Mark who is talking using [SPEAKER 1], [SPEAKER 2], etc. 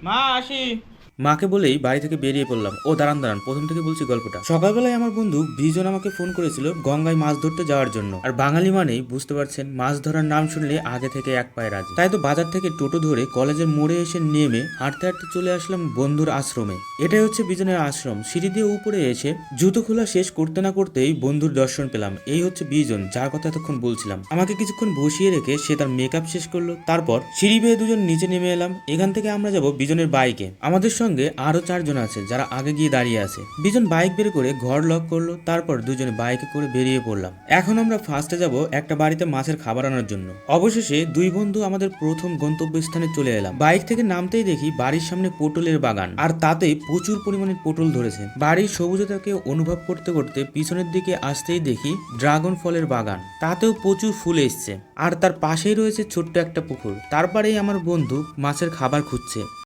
[SPEAKER 1] মা আসি।
[SPEAKER 2] মাকে বলেই বাড়ি থেকে বেরিয়ে পড়লাম। ও দাঁড়ান দাঁড়ান, প্রথম থেকে বলছি গল্পটা। সকালবেলায় আমার বন্ধু বিজন আমাকে ফোন করেছিল গঙ্গায় মাছ ধরতে যাওয়ার জন্য। আর বাঙালি মানেই বুঝতে পারছেন, মাছ ধরার নাম শুনলে আগে থেকে এক পায়ে রাজি। তাই তো বাজার থেকে টোটো ধরে কলেজের মোড়ে এসে নেমে হাঁটতে হাঁটতে চলে আসলাম বন্ধুর আশ্রমে। এটাই হচ্ছে বিজনের আশ্রম। সিঁড়ি দিয়ে উপরে এসে জুতো খোলা শেষ করতে না করতেই বন্ধুর দর্শন পেলাম। এই হচ্ছে বিজন, যার কথা এতক্ষণ বলছিলাম। আমাকে কিছুক্ষণ বসিয়ে রেখে সে তার মেকআপ শেষ করলো। তারপর সিঁড়ি বেয়ে দুজন নিচে নেমে এলাম। এখান থেকে আমরা যাব বিজনের বাইকে। আমাদের সঙ্গে আরো 4 জন আছে যারা আগে গিয়ে দাঁড়িয়ে আছে। বিজন বাইক বের করে ঘর লক করলো। তারপর দুজনে বাইকে করে বেরিয়ে পড়লাম। এখন আমরা ফার্স্টে যাব একটা বাড়িতে মাছের খাবার আনার জন্য। অবশেষে দুই বন্ধু আমাদের প্রথম গন্তব্যস্থানে চলে এলাম। বাইক থেকে নামতেই দেখি বাড়ির সামনে পটলের বাগান, আর তাতেই প্রচুর পরিমাণে পটল ধরেছে। বাড়ির সবুজতাকে অনুভব করতে করতে পিছনের দিকে আসতেই দেখি ড্রাগন ফলের বাগান, তাতেও প্রচুর ফুল এসছে। আর তার পাশেই রয়েছে ছোট্ট একটা পুকুর। তারপরেই আমার বন্ধু মাছের খাবার খুঁজছে।